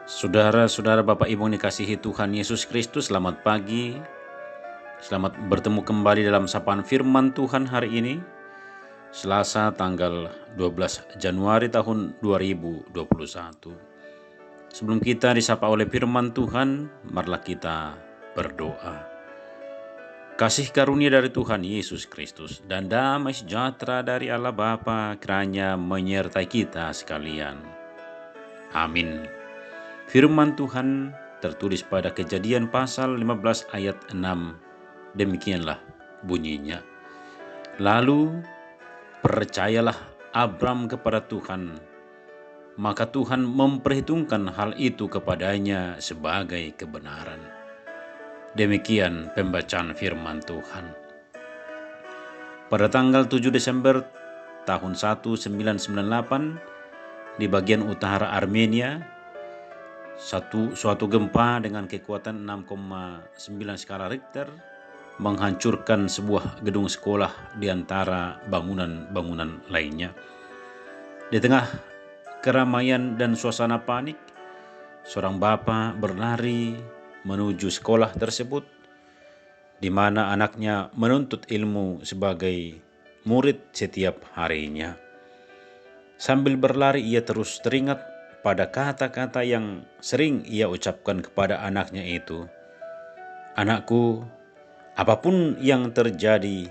Saudara-saudara, Bapak Ibu yang dikasihi Tuhan Yesus Kristus, selamat pagi. Selamat bertemu kembali dalam sapaan firman Tuhan hari ini, Selasa tanggal 12 Januari tahun 2021. Sebelum kita disapa oleh firman Tuhan, marilah kita berdoa. Kasih karunia dari Tuhan Yesus Kristus dan damai sejahtera dari Allah Bapa kiranya menyertai kita sekalian. Amin. Firman Tuhan tertulis pada Kejadian pasal 15 ayat 6. Demikianlah bunyinya. Lalu percayalah Abram kepada Tuhan, maka Tuhan memperhitungkan hal itu kepadanya sebagai kebenaran. Demikian pembacaan firman Tuhan. Pada tanggal 7 Desember tahun 1998 di bagian utara Armenia, suatu gempa dengan kekuatan 6,9 skala Richter menghancurkan sebuah gedung sekolah di antara bangunan-bangunan lainnya. Di tengah keramaian dan suasana panik, seorang bapak berlari menuju sekolah tersebut, di mana anaknya menuntut ilmu sebagai murid setiap harinya. Sambil berlari, ia terus teringat pada kata-kata yang sering ia ucapkan kepada anaknya itu. Anakku, apapun yang terjadi,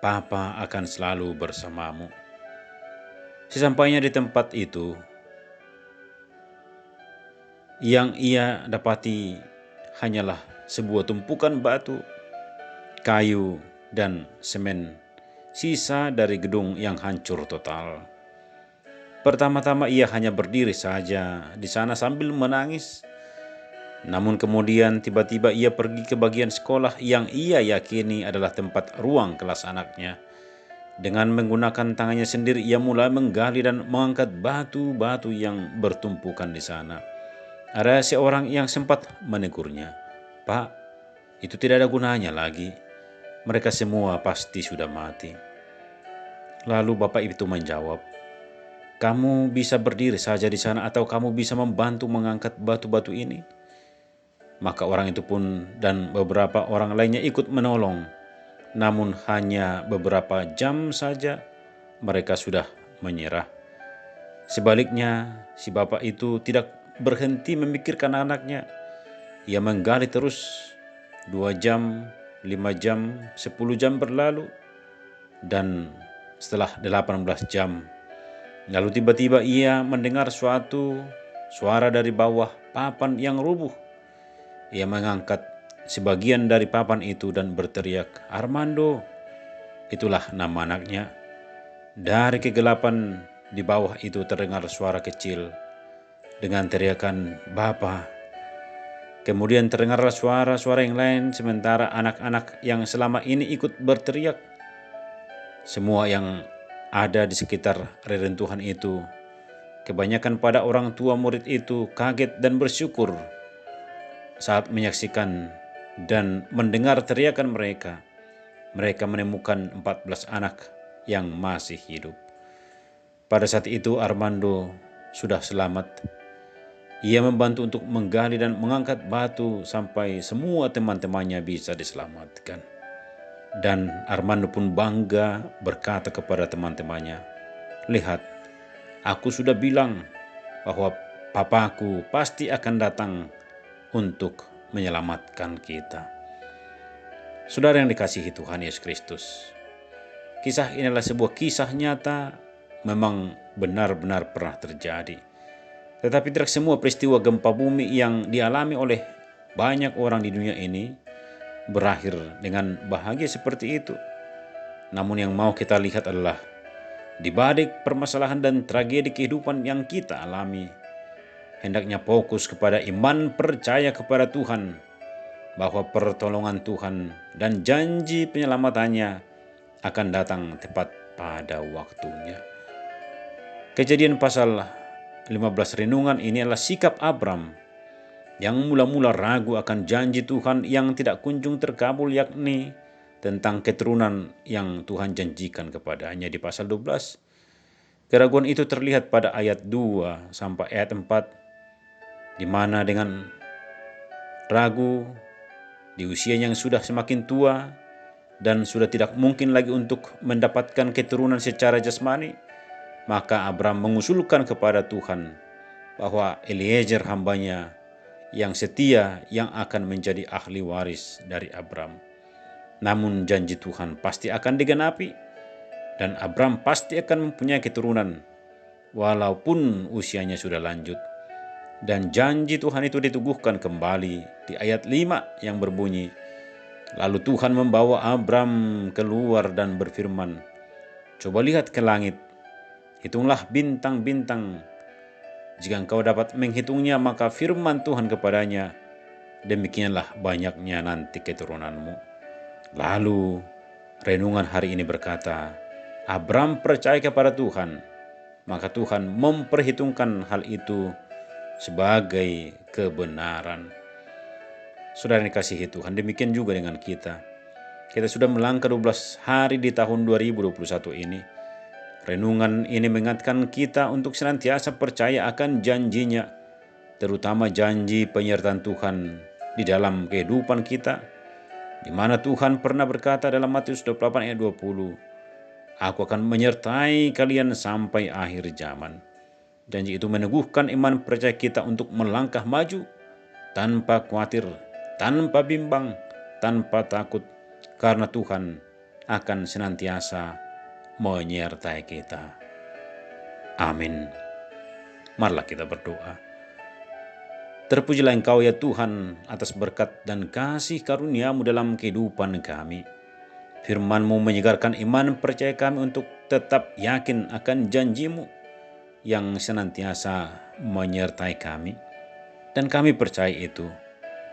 Papa akan selalu bersamamu. Sesampainya di tempat itu, yang ia dapati hanyalah sebuah tumpukan batu, kayu, dan semen, sisa dari gedung yang hancur total. Pertama-tama ia hanya berdiri saja di sana sambil menangis. Namun kemudian tiba-tiba ia pergi ke bagian sekolah yang ia yakini adalah tempat ruang kelas anaknya. Dengan menggunakan tangannya sendiri ia mulai menggali dan mengangkat batu-batu yang bertumpukan di sana. Ada seorang yang sempat menegurnya, "Pak, itu tidak ada gunanya lagi. Mereka semua pasti sudah mati." Lalu bapak itu menjawab, "Kamu bisa berdiri saja di sana atau kamu bisa membantu mengangkat batu-batu ini?" Maka orang itu pun dan beberapa orang lainnya ikut menolong. Namun hanya beberapa jam saja mereka sudah menyerah. Sebaliknya, si bapak itu tidak berhenti memikirkan anaknya. Ia menggali terus. 2 jam, 5 jam, 10 jam berlalu. Dan setelah 18 jam, lalu tiba-tiba ia mendengar suatu suara dari bawah papan yang rubuh. Ia mengangkat sebagian dari papan itu dan berteriak, "Armando!" Itulah nama anaknya. Dari kegelapan di bawah itu terdengar suara kecil dengan teriakan, "Bapa!" Kemudian terdengarlah suara-suara yang lain sementara anak-anak yang selama ini ikut berteriak. Semua yang ada di sekitar reruntuhan itu, kebanyakan pada orang tua murid itu, kaget dan bersyukur saat menyaksikan dan mendengar teriakan mereka. Mereka menemukan 14 anak yang masih hidup. Pada saat itu Armando sudah selamat. Ia membantu untuk menggali dan mengangkat batu sampai semua teman-temannya bisa diselamatkan. Dan Armando pun bangga berkata kepada teman-temannya, "Lihat, aku sudah bilang bahwa papaku pasti akan datang untuk menyelamatkan kita." Saudara yang dikasihi Tuhan Yesus Kristus, kisah ini adalah sebuah kisah nyata, memang benar-benar pernah terjadi. Tetapi tidak semua peristiwa gempa bumi yang dialami oleh banyak orang di dunia ini berakhir dengan bahagia seperti itu. Namun yang mau kita lihat adalah di balik permasalahan dan tragedi kehidupan yang kita alami, hendaknya fokus kepada iman percaya kepada Tuhan, bahwa pertolongan Tuhan dan janji penyelamatannya akan datang tepat pada waktunya. Kejadian pasal 15 renungan ini adalah sikap Abram yang mula-mula ragu akan janji Tuhan yang tidak kunjung terkabul, yakni tentang keturunan yang Tuhan janjikan kepadanya di pasal 12. Keraguan itu terlihat pada ayat 2 sampai ayat 4. di mana dengan ragu di usia yang sudah semakin tua dan sudah tidak mungkin lagi untuk mendapatkan keturunan secara jasmani, maka Abram mengusulkan kepada Tuhan bahwa Eliezer hambanya yang setia yang akan menjadi ahli waris dari Abram. Namun janji Tuhan pasti akan digenapi dan Abram pasti akan mempunyai keturunan walaupun usianya sudah lanjut. Dan janji Tuhan itu diteguhkan kembali di ayat 5 yang berbunyi, lalu Tuhan membawa Abram keluar dan berfirman, coba lihat ke langit, hitunglah bintang-bintang. Jika engkau dapat menghitungnya, maka firman Tuhan kepadanya, demikianlah banyaknya nanti keturunanmu. Lalu renungan hari ini berkata, Abram percaya kepada Tuhan, maka Tuhan memperhitungkan hal itu sebagai kebenaran. Saudara yang dikasihi Tuhan, demikian juga dengan kita. Kita sudah melangkah 12 hari di tahun 2021 ini. Renungan ini mengingatkan kita untuk senantiasa percaya akan janjinya, terutama janji penyertaan Tuhan di dalam kehidupan kita, di mana Tuhan pernah berkata dalam Matius 28 ayat 20, Aku akan menyertai kalian sampai akhir zaman. Janji itu meneguhkan iman percaya kita untuk melangkah maju tanpa khawatir, tanpa bimbang, tanpa takut, karena Tuhan akan senantiasa menyertai kita. Amin. Marilah kita berdoa. Terpujilah Engkau ya Tuhan atas berkat dan kasih karunia-Mu dalam kehidupan kami. Firman-Mu menyegarkan iman percaya kami untuk tetap yakin akan janji-Mu yang senantiasa menyertai kami. Dan kami percaya itu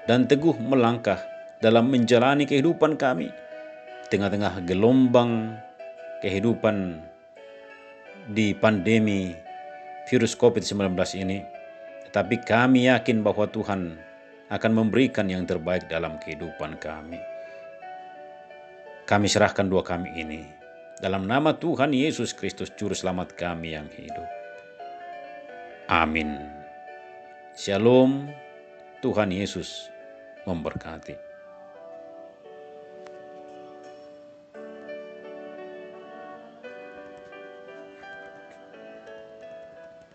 dan teguh melangkah dalam menjalani kehidupan kami tengah-tengah gelombang kehidupan di pandemi virus COVID-19 ini. Tetapi kami yakin bahwa Tuhan akan memberikan yang terbaik dalam kehidupan kami. Kami serahkan doa kami ini dalam nama Tuhan Yesus Kristus Juru Selamat kami yang hidup. Amin. Shalom, Tuhan Yesus memberkati.